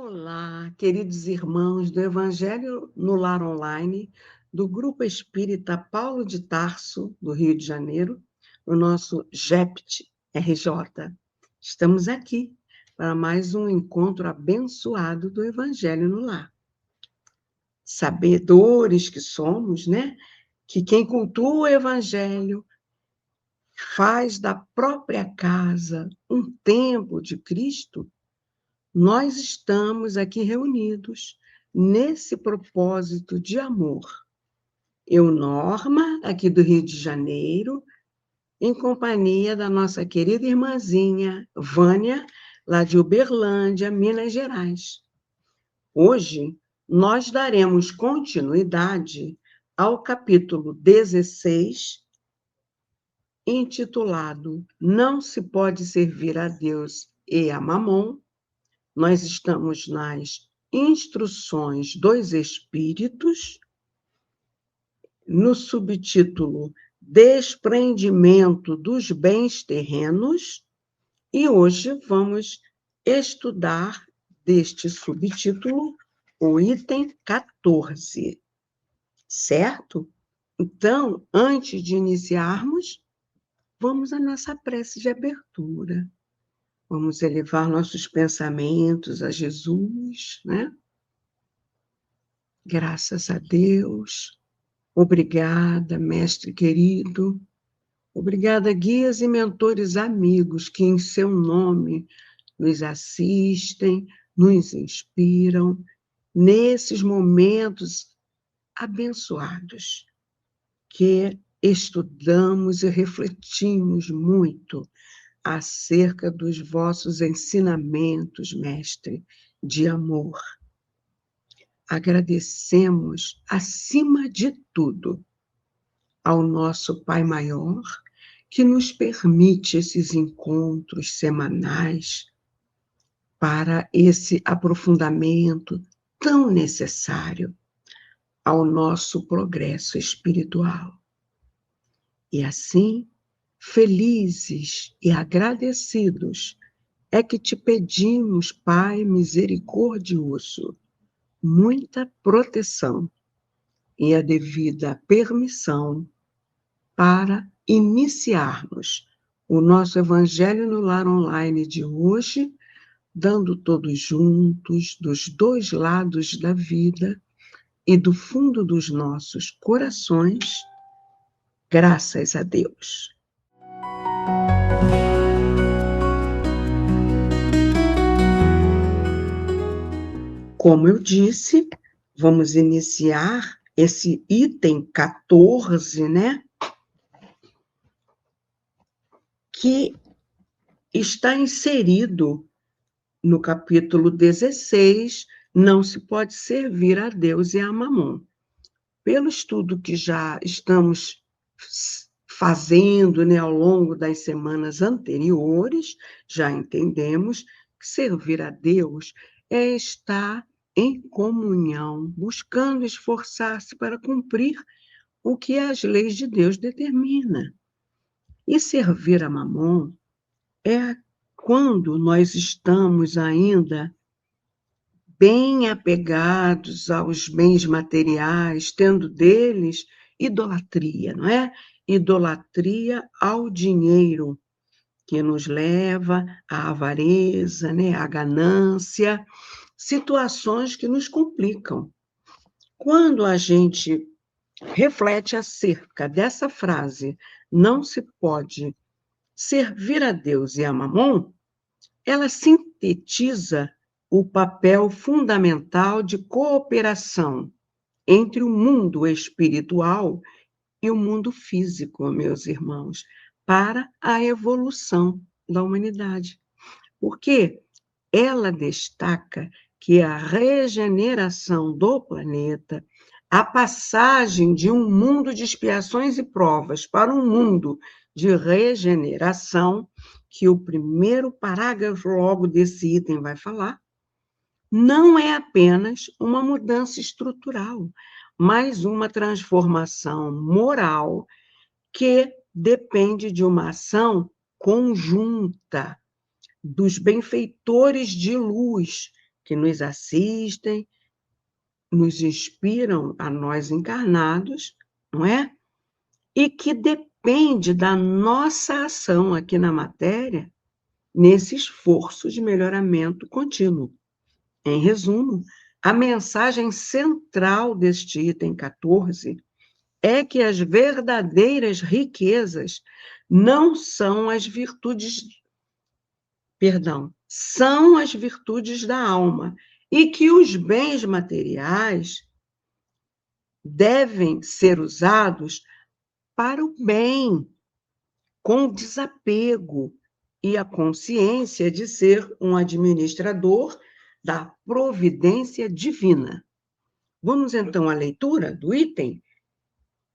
Olá, queridos irmãos do Evangelho no Lar Online, do Grupo Espírita Paulo de Tarso, do Rio de Janeiro, o nosso GEPT RJ. Estamos aqui para mais um encontro abençoado do Evangelho no Lar. Sabedores que somos, né? Que quem cultua o Evangelho faz da própria casa um templo de Cristo. Nós estamos aqui reunidos nesse propósito de amor. Eu, Norma, aqui do Rio de Janeiro, em companhia da nossa querida irmãzinha Vânia, lá de Uberlândia, Minas Gerais. Hoje, nós daremos continuidade ao capítulo 16, intitulado Não se pode servir a Deus e a Mamon. Nós estamos nas instruções dos Espíritos, no subtítulo Desprendimento dos bens terrenos, e hoje vamos estudar deste subtítulo o item 14, certo? Então, antes de iniciarmos, vamos à nossa prece de abertura. Vamos elevar nossos pensamentos a Jesus, né? Graças a Deus. Obrigada, mestre querido. Obrigada, guias e mentores amigos que, em seu nome, nos assistem, nos inspiram nesses momentos abençoados que estudamos e refletimos muito acerca dos vossos ensinamentos, mestre, de amor. Agradecemos, acima de tudo, ao nosso Pai Maior, que nos permite esses encontros semanais para esse aprofundamento tão necessário ao nosso progresso espiritual. E assim, felizes e agradecidos, é que te pedimos, Pai misericordioso, muita proteção e a devida permissão para iniciarmos o nosso Evangelho no Lar Online de hoje, dando todos juntos, dos dois lados da vida e do fundo dos nossos corações, graças a Deus. Como eu disse, vamos iniciar esse item 14, né? Que está inserido no capítulo 16, Não se pode servir a Deus e a Mamon. Pelo estudo que já estamos fazendo, né, ao longo das semanas anteriores, já entendemos que servir a Deus é estar em comunhão, buscando esforçar-se para cumprir o que as leis de Deus determinam. E servir a Mamon é quando nós estamos ainda bem apegados aos bens materiais, tendo deles idolatria, não é? Idolatria ao dinheiro, que nos leva à avareza, né? À ganância, situações que nos complicam. Quando a gente reflete acerca dessa frase, não se pode servir a Deus e a Mamon, ela sintetiza o papel fundamental de cooperação entre o mundo espiritual e o mundo físico, meus irmãos, para a evolução da humanidade. Porque ela destaca que a regeneração do planeta, a passagem de um mundo de expiações e provas para um mundo de regeneração, que o primeiro parágrafo logo desse item vai falar, não é apenas uma mudança estrutural, mas uma transformação moral que depende de uma ação conjunta dos benfeitores de luz que nos assistem, nos inspiram a nós encarnados, não é? E que depende da nossa ação aqui na matéria, nesse esforço de melhoramento contínuo. Em resumo, a mensagem central deste item 14 é que as verdadeiras riquezas não são as virtudes, são as virtudes da alma, e que os bens materiais devem ser usados para o bem, com desapego e a consciência de ser um administrador da providência divina. Vamos então à leitura do item?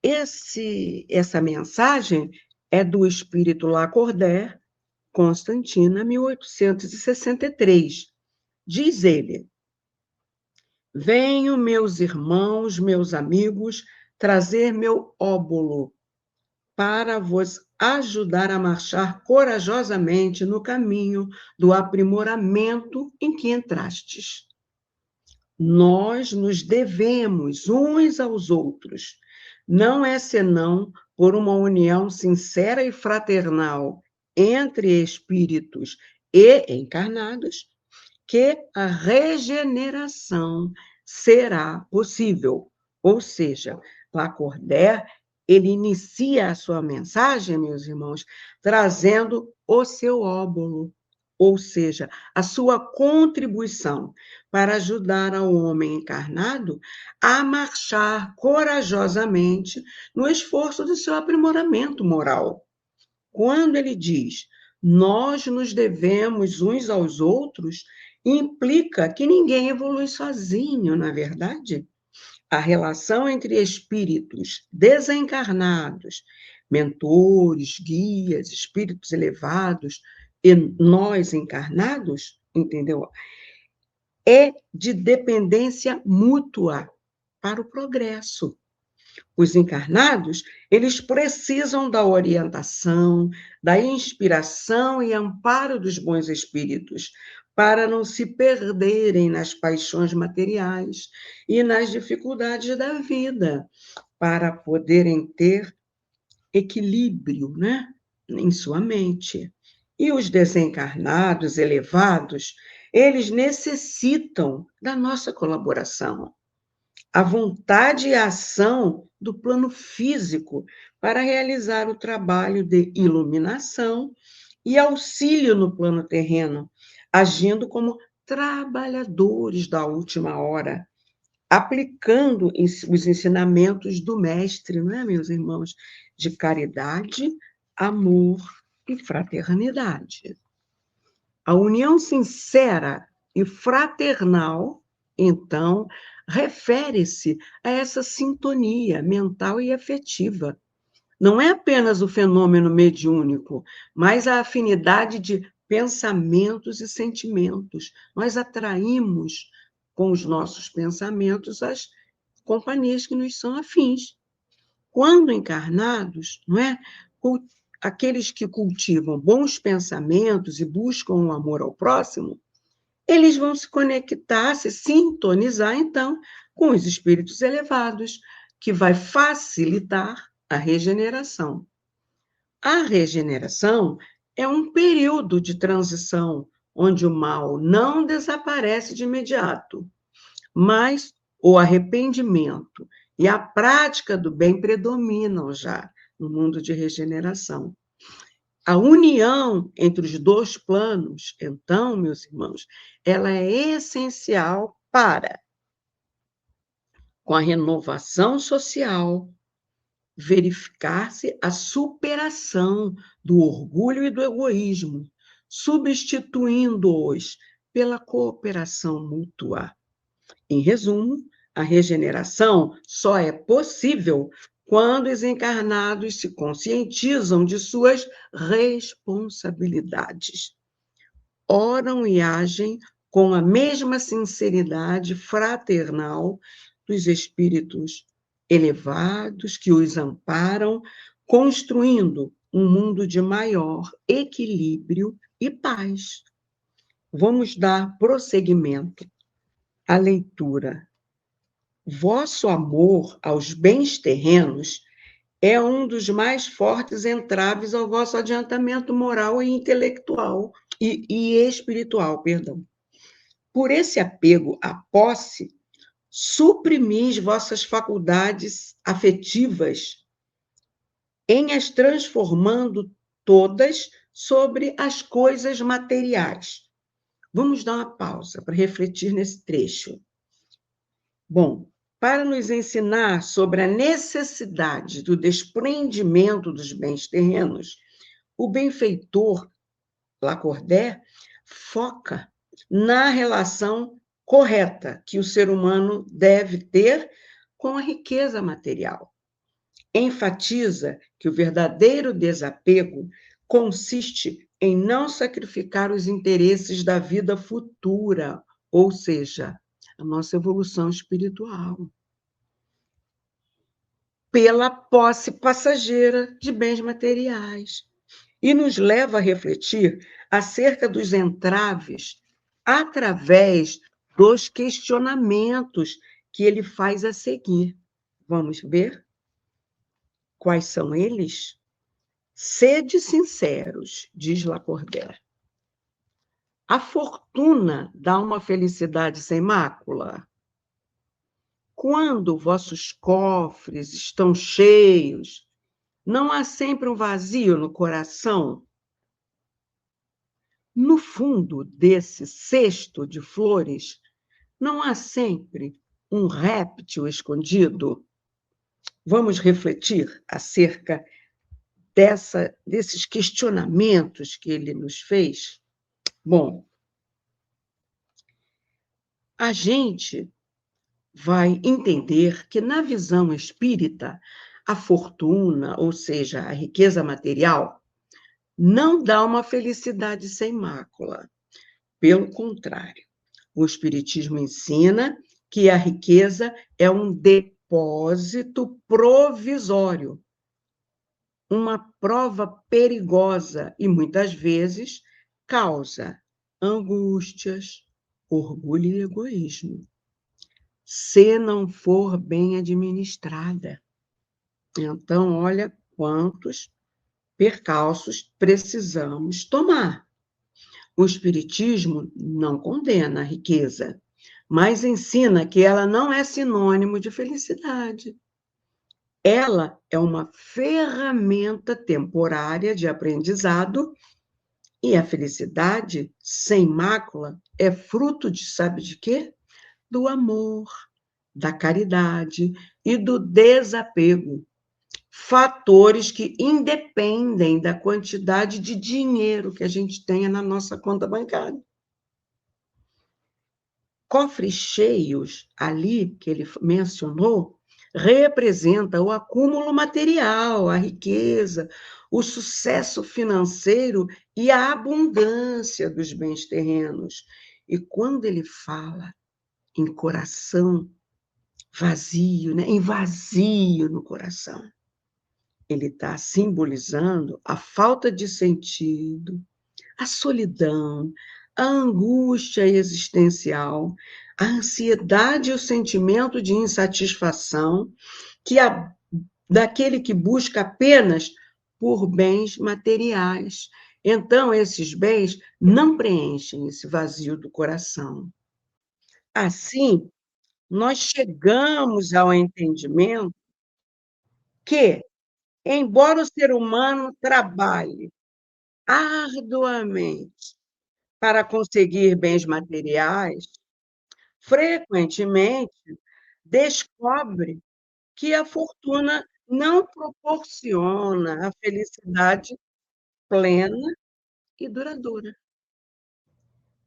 Essa mensagem é do espírito Lacordaire, Constantina, 1863. Diz ele: venho, meus irmãos, meus amigos, trazer meu óbolo para vos ajudar a marchar corajosamente no caminho do aprimoramento em que entrastes. Nós nos devemos uns aos outros, não é senão por uma união sincera e fraternal entre espíritos e encarnados que a regeneração será possível. Ou seja, Lacordaire, ele inicia a sua mensagem, meus irmãos, trazendo o seu óbolo, ou seja, a sua contribuição para ajudar ao homem encarnado a marchar corajosamente no esforço do seu aprimoramento moral. Quando ele diz, nós nos devemos uns aos outros, implica que ninguém evolui sozinho, não é verdade? A relação entre espíritos desencarnados, mentores, guias, espíritos elevados e nós encarnados, entendeu? É de dependência mútua para o progresso. Os encarnados, eles precisam da orientação, da inspiração e amparo dos bons espíritos, para não se perderem nas paixões materiais e nas dificuldades da vida, para poderem ter equilíbrio, né, em sua mente. E os desencarnados elevados, eles necessitam da nossa colaboração, a vontade e a ação do plano físico para realizar o trabalho de iluminação e auxílio no plano terreno, agindo como trabalhadores da última hora, aplicando os ensinamentos do mestre, não é, meus irmãos? De caridade, amor e fraternidade. A união sincera e fraternal, então, refere-se a essa sintonia mental e afetiva. Não é apenas o fenômeno mediúnico, mas a afinidade de pensamentos e sentimentos. Nós atraímos com os nossos pensamentos as companhias que nos são afins. Quando encarnados, não é? Aqueles que cultivam bons pensamentos e buscam o amor ao próximo, eles vão se conectar, se sintonizar, então, com os espíritos elevados, que vai facilitar a regeneração. A regeneração é um período de transição, onde o mal não desaparece de imediato, mas o arrependimento e a prática do bem predominam já no mundo de regeneração. A união entre os dois planos, então, meus irmãos, ela é essencial para, com a renovação social, verificar-se a superação do orgulho e do egoísmo, substituindo-os pela cooperação mútua. Em resumo, a regeneração só é possível quando os encarnados se conscientizam de suas responsabilidades, oram e agem com a mesma sinceridade fraternal dos espíritos elevados que os amparam, construindo um mundo de maior equilíbrio e paz. Vamos dar prosseguimento a leitura. Vosso amor aos bens terrenos é um dos mais fortes entraves ao vosso adiantamento moral e intelectual e espiritual, perdão. Por esse apego à posse, suprimis vossas faculdades afetivas, em as transformando todas sobre as coisas materiais. Vamos dar uma pausa para refletir nesse trecho. Bom, para nos ensinar sobre a necessidade do desprendimento dos bens terrenos, o benfeitor Lacordaire foca na relação correta que o ser humano deve ter com a riqueza material. Enfatiza que o verdadeiro desapego consiste em não sacrificar os interesses da vida futura, ou seja, a nossa evolução espiritual, pela posse passageira de bens materiais. E nos leva a refletir acerca dos entraves através dos questionamentos que ele faz a seguir. Vamos ver quais são eles? Sede sinceros, diz Lacordaire. A fortuna dá uma felicidade sem mácula? Quando vossos cofres estão cheios, não há sempre um vazio no coração? No fundo desse cesto de flores, não há sempre um réptil escondido? Vamos refletir acerca desses questionamentos que ele nos fez? Bom, a gente vai entender que, na visão espírita, a fortuna, ou seja, a riqueza material, não dá uma felicidade sem mácula. Pelo contrário, o Espiritismo ensina que a riqueza é um depósito provisório, uma prova perigosa e, muitas vezes, causa angústias, orgulho e egoísmo, se não for bem administrada. Então, olha quantos percalços precisamos tomar. O Espiritismo não condena a riqueza, mas ensina que ela não é sinônimo de felicidade. Ela é uma ferramenta temporária de aprendizado e a felicidade sem mácula é fruto de, sabe de quê? Do amor, da caridade e do desapego. Fatores que independem da quantidade de dinheiro que a gente tenha na nossa conta bancária. Cofres cheios, ali que ele mencionou, representa o acúmulo material, a riqueza, o sucesso financeiro e a abundância dos bens terrenos. E quando ele fala em coração vazio, né? Em vazio no coração, ele está simbolizando a falta de sentido, a solidão, a angústia existencial, a ansiedade e o sentimento de insatisfação daquele que busca apenas por bens materiais. Então, esses bens não preenchem esse vazio do coração. Assim, nós chegamos ao entendimento que, embora o ser humano trabalhe arduamente para conseguir bens materiais, frequentemente descobre que a fortuna não proporciona a felicidade plena e duradoura.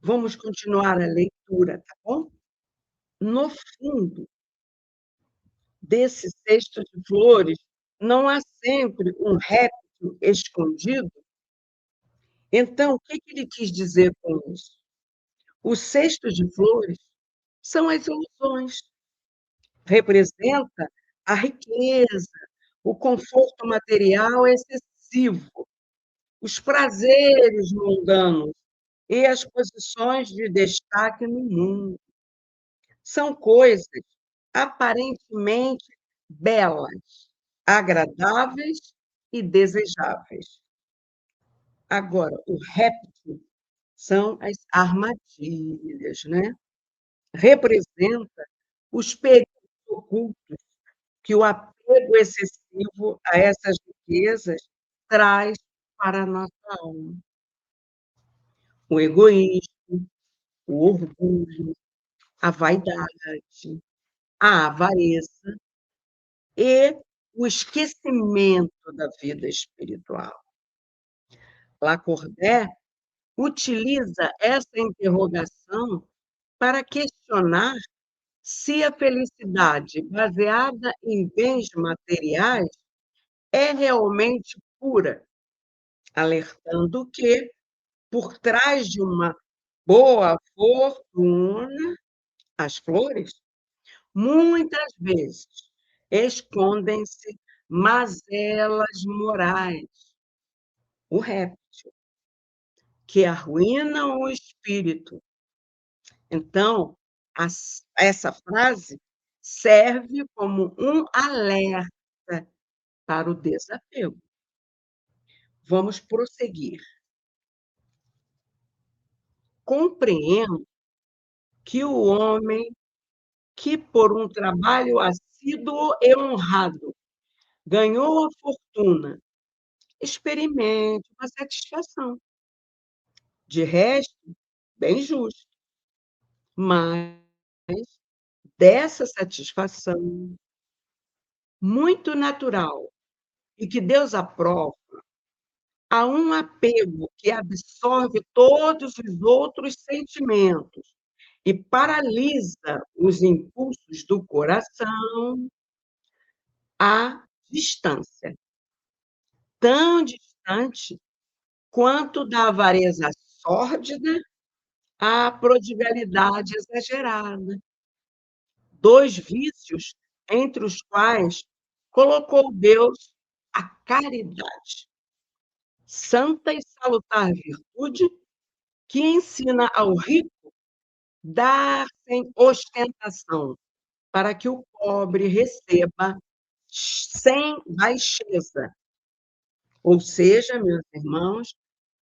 Vamos continuar a leitura, tá bom? No fundo desse cesto de flores, não há sempre um réptil escondido? Então, o que ele quis dizer com isso? O cesto de flores são as ilusões, representa a riqueza, o conforto material excessivo, os prazeres mundanos e as posições de destaque no mundo. São coisas aparentemente belas, agradáveis e desejáveis. Agora, o réptil são as armadilhas, né? Representa os perigos ocultos que o apego excessivo a essas riquezas traz para a nossa alma. O egoísmo, o orgulho, a vaidade, a avareza e o esquecimento da vida espiritual. Lacordaire utiliza essa interrogação para questionar se a felicidade baseada em bens materiais é realmente pura, alertando que, por trás de uma boa fortuna, as flores, muitas vezes, escondem-se mazelas morais, o réptil, que arruinam o espírito. Então, essa frase serve como um alerta para o desapego. Vamos prosseguir. Compreendo que o homem que, por um trabalho assíduo e honrado, ganhou a fortuna, experimente uma satisfação. De resto, bem justo, mas dessa satisfação muito natural e que Deus aprova, há um apego que absorve todos os outros sentimentos e paralisa os impulsos do coração à distância, tão distante quanto da avareza sórdida à prodigalidade exagerada. Dois vícios entre os quais colocou Deus a caridade, santa e salutar virtude que ensina ao rico dar sem ostentação, para que o pobre receba sem baixeza. Ou seja, meus irmãos,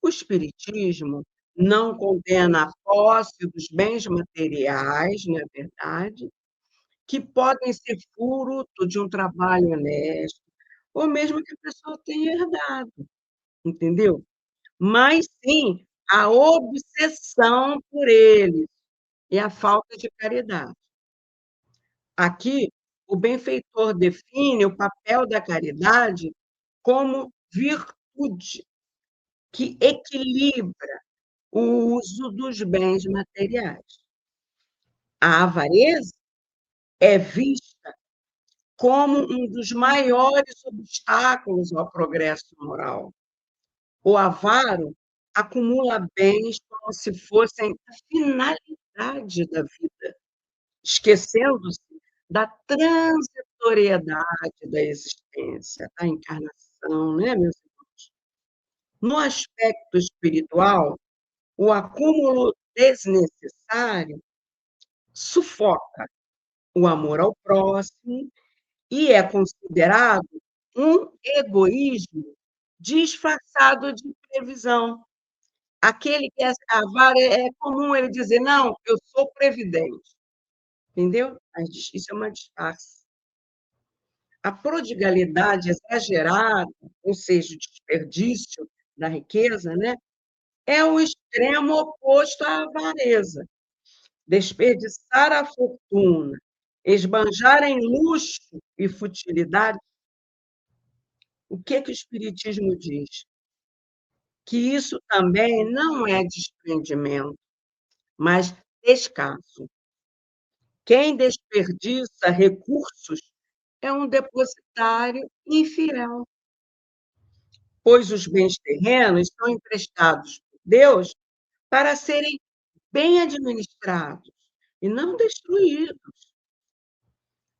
o Espiritismo não condena a posse dos bens materiais, não é verdade, que podem ser fruto de um trabalho honesto, ou mesmo que a pessoa tenha herdado, entendeu? Mas sim a obsessão por eles e a falta de caridade. Aqui, o benfeitor define o papel da caridade como virtude que equilibra o uso dos bens materiais. A avareza é vista como um dos maiores obstáculos ao progresso moral. O avaro acumula bens como se fossem a finalidade da vida, esquecendo-se da transitoriedade da existência, da encarnação, né, meus irmãos? No aspecto espiritual, o acúmulo desnecessário sufoca o amor ao próximo e é considerado um egoísmo disfarçado de previsão. Aquele que é avaro, é comum ele dizer: "Não, eu sou previdente", entendeu? Isso é uma disfarce. A prodigalidade exagerada, ou seja, o desperdício da riqueza, né, é o extremo oposto à avareza. Desperdiçar a fortuna, esbanjar em luxo e futilidade, o que o espiritismo diz? Que isso também não é desprendimento, mas descaso. Quem desperdiça recursos é um depositário infiel, pois os bens terrenos são emprestados por Deus para serem bem administrados e não destruídos.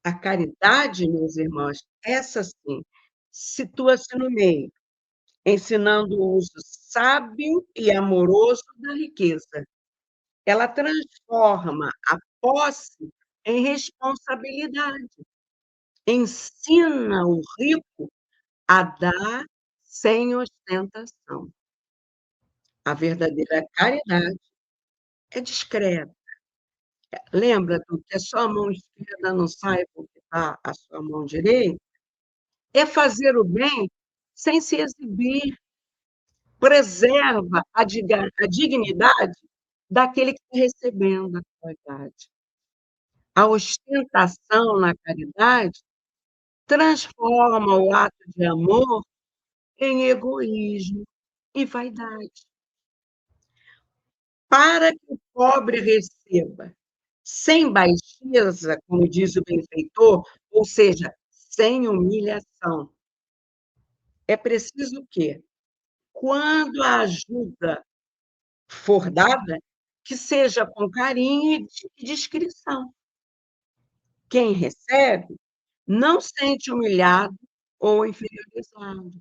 A caridade, meus irmãos, essa sim, situa-se no meio, ensinando o uso sábio e amoroso da riqueza. Ela transforma a posse em responsabilidade. Ensina o rico a dar sem ostentação. A verdadeira caridade é discreta. Lembra do que a sua mão esquerda não saiba o que está a sua mão direita? É fazer o bem sem se exibir, preserva a dignidade daquele que está recebendo a caridade. A ostentação na caridade transforma o ato de amor em egoísmo e vaidade. Para que o pobre receba sem baixeza, como diz o benfeitor, ou seja, sem humilhação, é preciso o quê? Quando a ajuda for dada, que seja com carinho e discrição. Quem recebe não sente humilhado ou inferiorizado.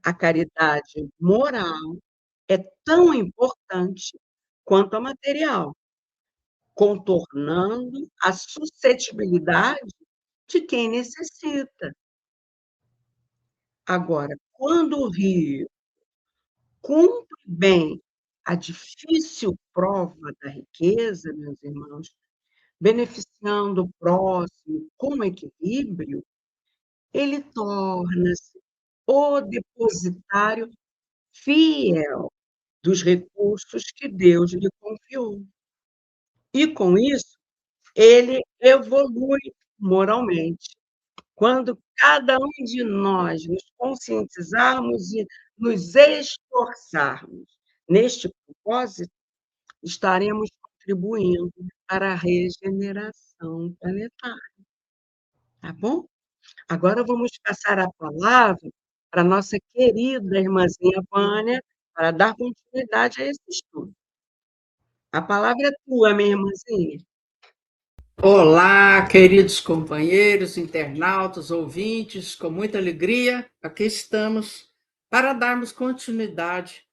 A caridade moral é tão importante quanto a material, contornando a suscetibilidade de quem necessita. Agora, quando o rio cumpre bem a difícil prova da riqueza, meus irmãos, beneficiando o próximo com equilíbrio, ele torna-se o depositário fiel dos recursos que Deus lhe confiou. E, com isso, ele evolui moralmente. Quando cada um de nós nos conscientizarmos e nos esforçarmos neste propósito, estaremos contribuindo para a regeneração planetária, tá bom? Agora vamos passar a palavra para a nossa querida irmãzinha Vânia, para dar continuidade a esse estudo. A palavra é tua, minha irmãzinha. Olá, queridos companheiros, internautas, ouvintes, com muita alegria, aqui estamos para darmos continuidade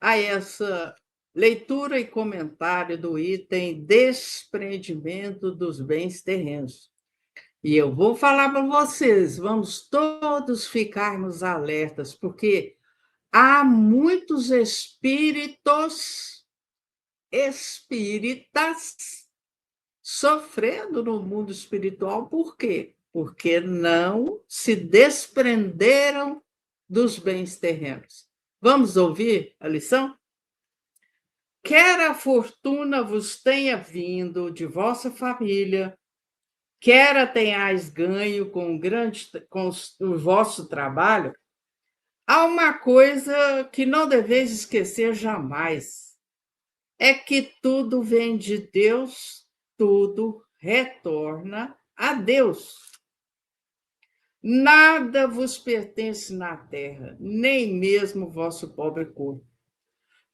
a essa leitura e comentário do item desprendimento dos bens terrenos. E eu vou falar para vocês, vamos todos ficarmos alertas, porque há muitos espíritas sofrendo no mundo espiritual. Por quê? Porque não se desprenderam dos bens terrenos. Vamos ouvir a lição? Quer a fortuna vos tenha vindo de vossa família, quer a tenhais ganho com o vosso trabalho, há uma coisa que não deveis esquecer jamais: é que tudo vem de Deus, tudo retorna a Deus. Nada vos pertence na terra, nem mesmo o vosso pobre corpo.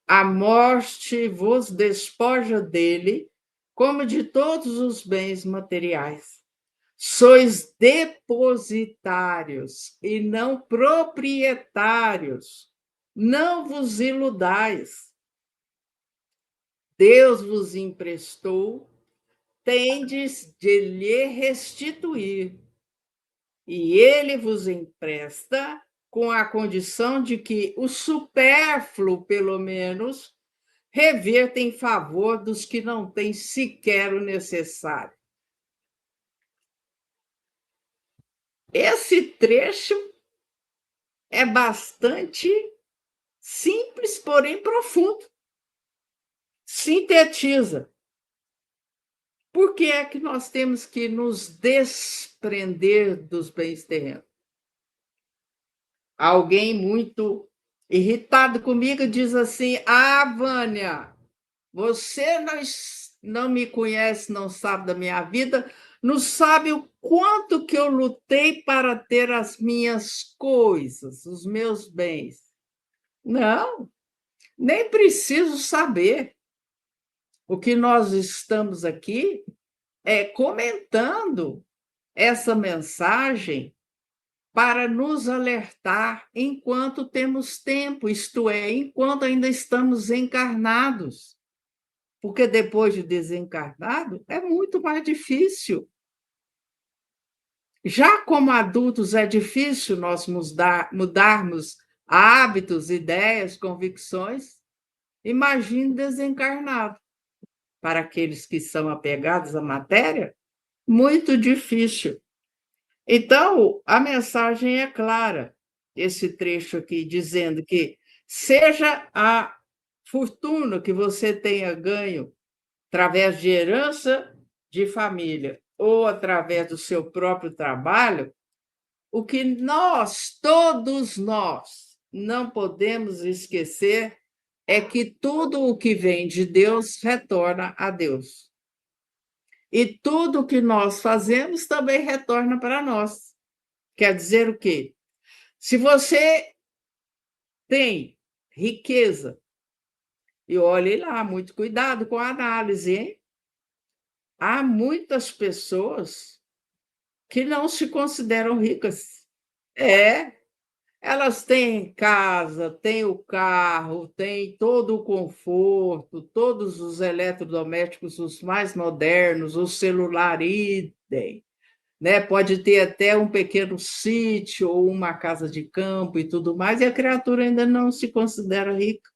A morte vos despoja dele, como de todos os bens materiais. Sois depositários e não proprietários. Não vos iludais. Deus vos emprestou, tendes de lhe restituir. E ele vos empresta com a condição de que o supérfluo, pelo menos, reverta em favor dos que não têm sequer o necessário. Esse trecho é bastante simples, porém profundo. Sintetiza. Por que é que nós temos que nos desprender dos bens terrenos? Alguém muito irritado comigo diz assim: Ah, Vânia, você não me conhece, não sabe da minha vida, não sabe o quanto que eu lutei para ter as minhas coisas, os meus bens. Não, nem preciso saber. O que nós estamos aqui é comentando essa mensagem para nos alertar enquanto temos tempo, isto é, enquanto ainda estamos encarnados. porque depois de desencarnado é muito mais difícil. Já como adultos é difícil nós mudarmos hábitos, ideias, convicções. Imagine desencarnado. Para aqueles que são apegados à matéria, muito difícil. Então, a mensagem é clara, esse trecho aqui, dizendo que seja a fortuna que você tenha ganho através de herança de família ou através do seu próprio trabalho, o que nós, todos nós, não podemos esquecer é que tudo o que vem de Deus retorna a Deus. E tudo o que nós fazemos também retorna para nós. Quer dizer o quê? Se você tem riqueza, e olhe lá, muito cuidado com a análise, hein? Há muitas pessoas que não se consideram ricas. Elas têm casa, têm o carro, têm todo o conforto, todos os eletrodomésticos, os mais modernos, o celular idem, né? Pode ter até um pequeno sítio ou uma casa de campo e tudo mais, e a criatura ainda não se considera rica.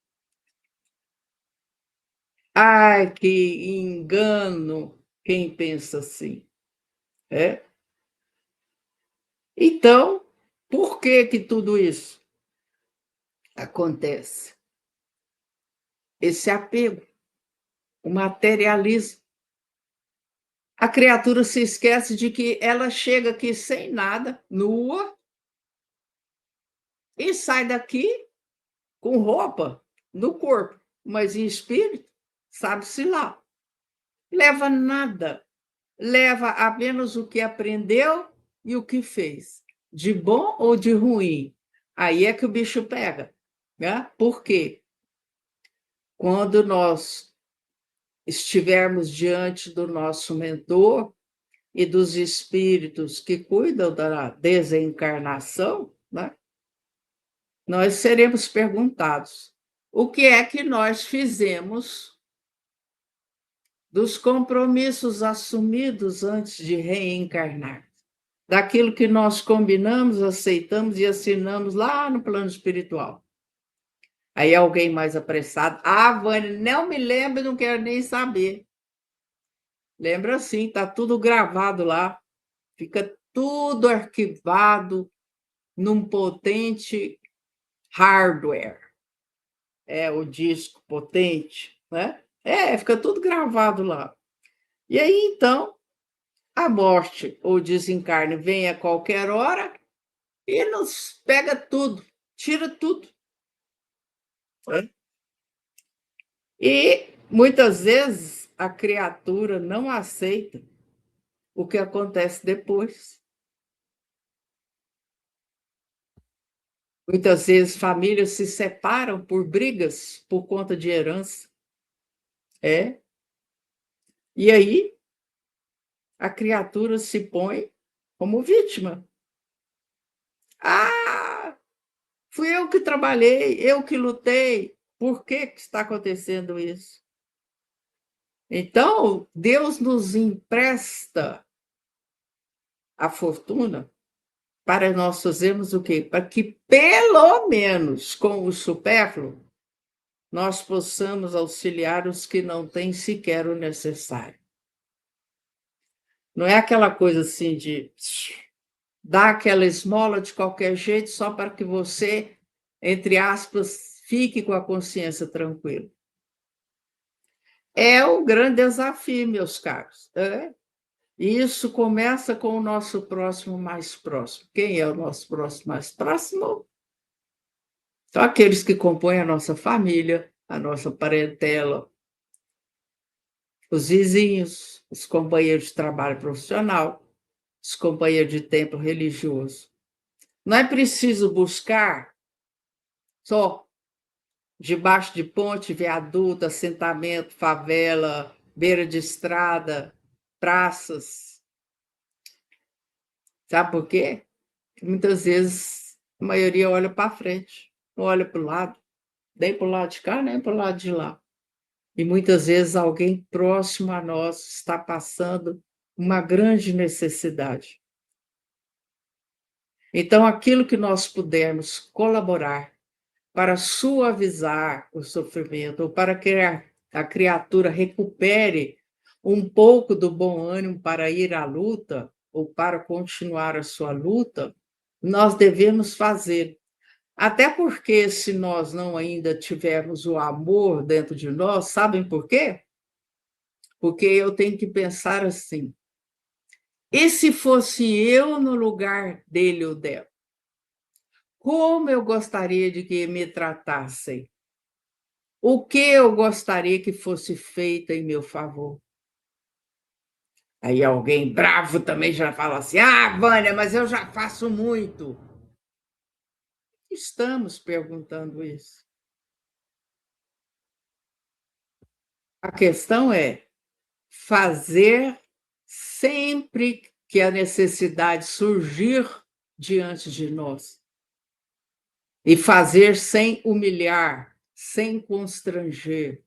Ai, que engano quem pensa assim. É? Então, por que que tudo isso acontece? Esse apego, o materialismo. A criatura se esquece de que ela chega aqui sem nada, nua, e sai daqui com roupa no corpo, mas em espírito, sabe-se lá. Leva nada, leva apenas o que aprendeu e o que fez, de bom ou de ruim. Aí é que o bicho pega, né? Por quê? Quando nós estivermos diante do nosso mentor e dos espíritos que cuidam da desencarnação, né? Nós seremos perguntados o que é que nós fizemos dos compromissos assumidos antes de reencarnar, daquilo que nós combinamos, aceitamos e assinamos lá no plano espiritual. Aí alguém mais apressado, Vânia, não me lembro, não quero nem saber. Lembra sim, está tudo gravado lá, fica tudo arquivado num potente hardware. O disco potente, né? Fica tudo gravado lá. E aí, então, a morte ou desencarne vem a qualquer hora e nos pega tudo, tira tudo. Né? E muitas vezes a criatura não aceita o que acontece depois. Muitas vezes famílias se separam por brigas por conta de herança. E aí a criatura se põe como vítima. Fui eu que trabalhei, eu que lutei. Por que que está acontecendo isso? Então, Deus nos empresta a fortuna para nós fazermos o quê? Para que, pelo menos, com o supérfluo, nós possamos auxiliar os que não têm sequer o necessário. Não é aquela coisa assim de dar aquela esmola de qualquer jeito só para que você, entre aspas, fique com a consciência tranquila. É o grande desafio, meus caros. E isso começa com o nosso próximo mais próximo. Quem é o nosso próximo mais próximo? São aqueles que compõem a nossa família, a nossa parentela, os vizinhos, os companheiros de trabalho profissional, os companheiros de tempo religioso. Não é preciso buscar só debaixo de ponte, viaduto, assentamento, favela, beira de estrada, praças. Sabe por quê? Porque muitas vezes a maioria olha para frente, não olha para o lado, nem para o lado de cá, nem para o lado de lá. E muitas vezes alguém próximo a nós está passando uma grande necessidade. Então, aquilo que nós pudermos colaborar para suavizar o sofrimento, ou para que a criatura recupere um pouco do bom ânimo para ir à luta, ou para continuar a sua luta, nós devemos fazer. Até porque, se nós não ainda tivermos o amor dentro de nós, sabem por quê? Porque eu tenho que pensar assim: e se fosse eu no lugar dele ou dela? Como eu gostaria de que me tratassem? O que eu gostaria que fosse feito em meu favor? Aí alguém bravo também já fala assim: ah, Vânia, mas eu já faço muito. Estamos perguntando isso. A questão é fazer sempre que a necessidade surgir diante de nós. E fazer sem humilhar, sem constranger.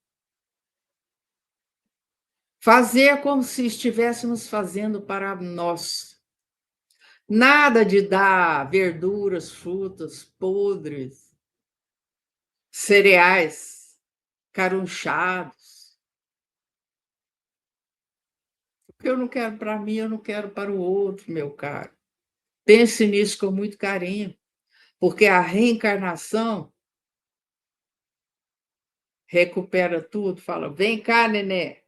Fazer como se estivéssemos fazendo para nós. Nada de dar verduras, frutas podres, cereais carunchados. O que eu não quero para mim, eu não quero para o outro, meu caro. Pense nisso com muito carinho, porque a reencarnação recupera tudo. Fala: vem cá, neném.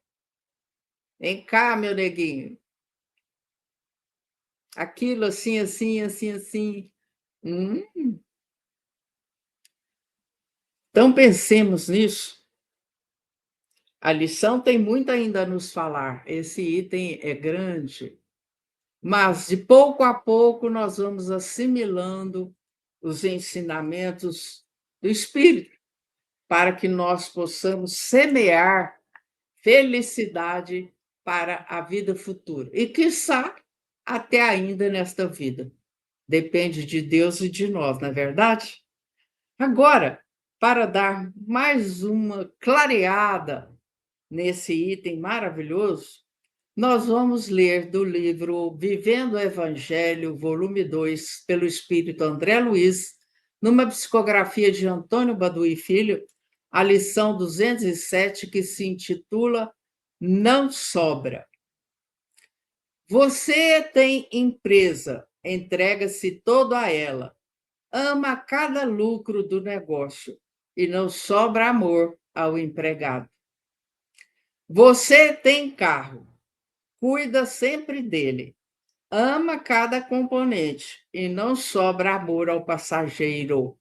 Vem cá, meu neguinho. Aquilo assim, assim, assim, assim. Então, pensemos nisso. A lição tem muito ainda a nos falar. Esse item é grande, mas de pouco a pouco nós vamos assimilando os ensinamentos do Espírito, para que nós possamos semear felicidade para a vida futura. E, quiçá, até ainda nesta vida. Depende de Deus e de nós, não é verdade? Agora, para dar mais uma clareada nesse item maravilhoso, nós vamos ler do livro Vivendo o Evangelho, volume 2, pelo espírito André Luiz, numa psicografia de Antônio Baduy Filho, a lição 207, que se intitula Não Sobra. Você tem empresa, entrega-se todo a ela, ama cada lucro do negócio e não sobra amor ao empregado. Você tem carro, cuida sempre dele, ama cada componente e não sobra amor ao passageiro.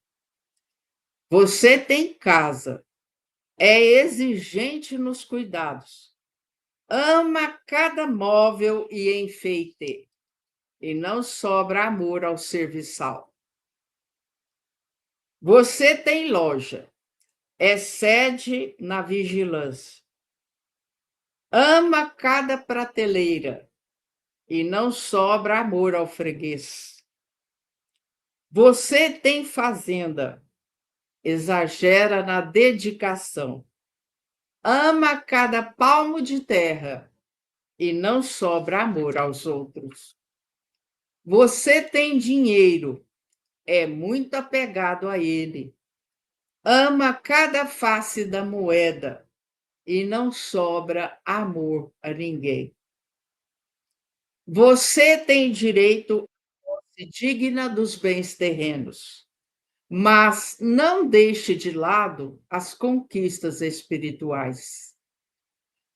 Você tem casa, é exigente nos cuidados, ama cada móvel e enfeite e não sobra amor ao serviçal. Você tem loja, excede na vigilância, ama cada prateleira e não sobra amor ao freguês. Você tem fazenda, exagera na dedicação, ama cada palmo de terra e não sobra amor aos outros. Você tem dinheiro, é muito apegado a ele, ama cada face da moeda e não sobra amor a ninguém. Você tem direito à posse digna dos bens terrenos, mas não deixe de lado as conquistas espirituais.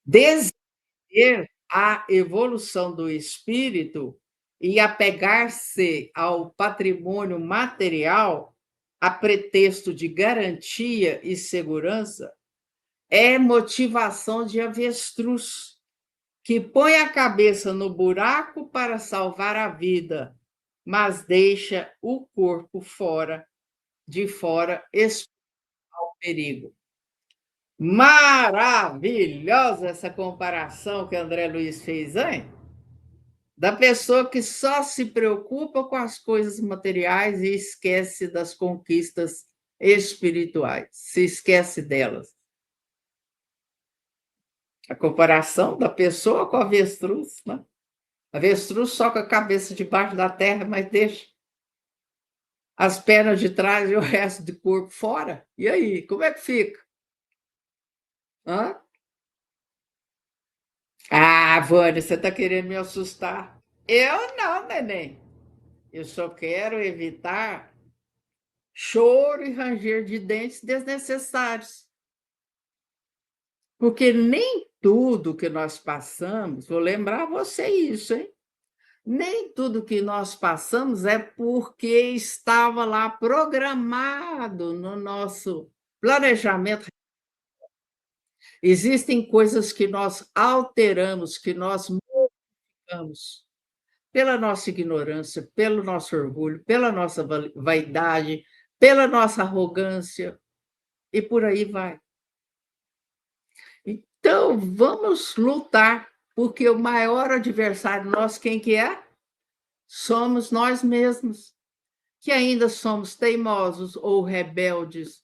Desejar a evolução do espírito e apegar-se ao patrimônio material a pretexto de garantia e segurança é motivação de avestruz, que põe a cabeça no buraco para salvar a vida, mas deixa o corpo de fora, exposto ao perigo. Maravilhosa essa comparação que André Luiz fez, hein? Da pessoa que só se preocupa com as coisas materiais e esquece das conquistas espirituais, se esquece delas. A comparação da pessoa com a avestruz, né? A avestruz só com a cabeça debaixo da terra, mas deixa as pernas de trás e o resto do corpo fora. E aí, como é que fica? Hã? Ah, Vânia, você está querendo me assustar? Eu não, neném. Eu só quero evitar choro e ranger de dentes desnecessários. Porque nem tudo que nós passamos, vou lembrar você isso, hein? Nem tudo que nós passamos é porque estava lá programado no nosso planejamento. Existem coisas que nós alteramos, que nós mudamos pela nossa ignorância, pelo nosso orgulho, pela nossa vaidade, pela nossa arrogância, e por aí vai. Então, vamos lutar, porque o maior adversário nosso, quem que é? Somos nós mesmos, que ainda somos teimosos ou rebeldes,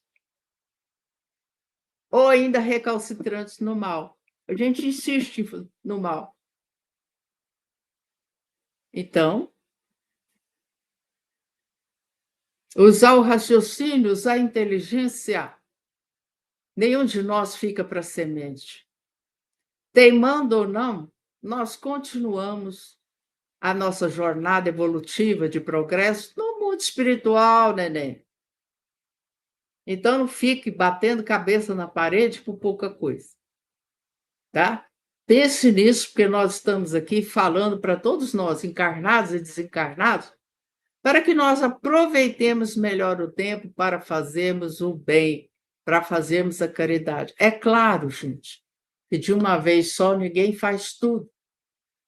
ou ainda recalcitrantes no mal. A gente insiste no mal. Então, usar o raciocínio, usar a inteligência, nenhum de nós fica para semente. Teimando ou não, nós continuamos a nossa jornada evolutiva de progresso no mundo espiritual, neném. Então, não fique batendo cabeça na parede por pouca coisa, tá? Pense nisso, porque nós estamos aqui falando para todos nós, encarnados e desencarnados, para que nós aproveitemos melhor o tempo para fazermos o bem, para fazermos a caridade. É claro, gente, que de uma vez só ninguém faz tudo.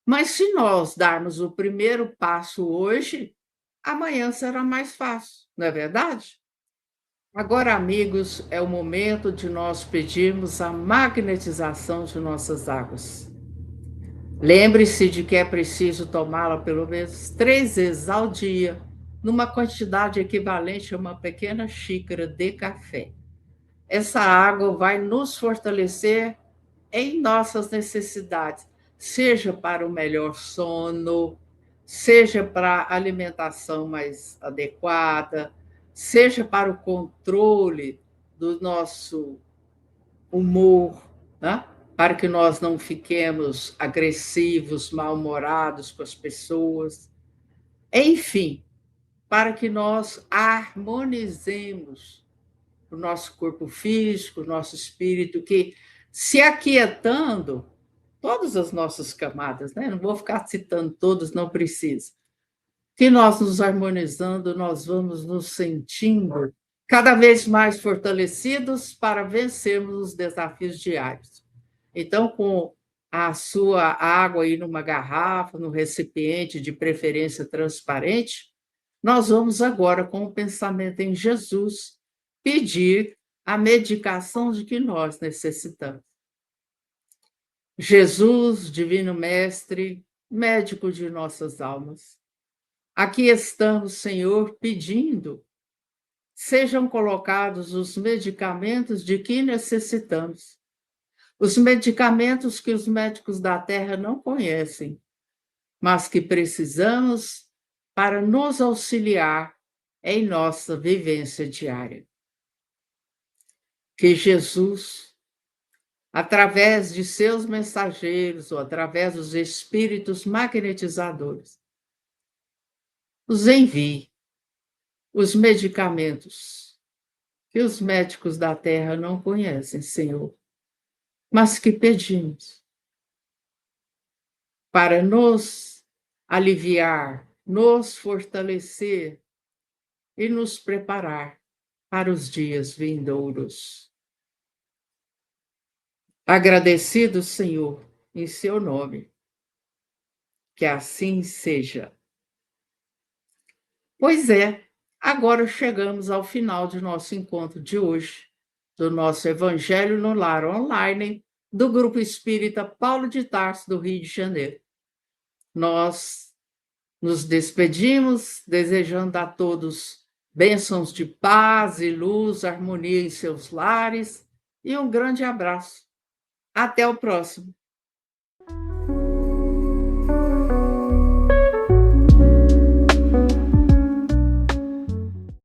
Mas se nós darmos o primeiro passo hoje, amanhã será mais fácil, não é verdade? Agora, amigos, é o momento de nós pedirmos a magnetização de nossas águas. Lembre-se de que é preciso tomá-la pelo menos 3 vezes ao dia, numa quantidade equivalente a uma pequena xícara de café. Essa água vai nos fortalecer em nossas necessidades, seja para o melhor sono, seja para a alimentação mais adequada, seja para o controle do nosso humor, né? Para que nós não fiquemos agressivos, mal-humorados com as pessoas. Enfim, para que nós harmonizemos o nosso corpo físico, o nosso espírito, que se aquietando, todas as nossas camadas, né? Não vou ficar citando todas, não precisa. Que nós nos harmonizando, nós vamos nos sentindo cada vez mais fortalecidos para vencermos os desafios diários. Então, com a sua água aí numa garrafa, no recipiente, de preferência transparente, nós vamos agora, com o pensamento em Jesus, pedir a medicação de que nós necessitamos. Jesus, Divino Mestre, médico de nossas almas, aqui estamos, Senhor, pedindo, sejam colocados os medicamentos de que necessitamos, os medicamentos que os médicos da Terra não conhecem, mas que precisamos para nos auxiliar em nossa vivência diária. Que Jesus, através de seus mensageiros ou através dos espíritos magnetizadores, nos envie os medicamentos que os médicos da Terra não conhecem, Senhor, mas que pedimos para nos aliviar, nos fortalecer e nos preparar para os dias vindouros. Agradecido, Senhor, em seu nome, que assim seja. Pois é, agora chegamos ao final de nosso encontro de hoje, do nosso Evangelho no Lar online, do Grupo Espírita Paulo de Tarso, do Rio de Janeiro. Nós nos despedimos, desejando a todos bênçãos de paz e luz, harmonia em seus lares, e um grande abraço. Até o próximo.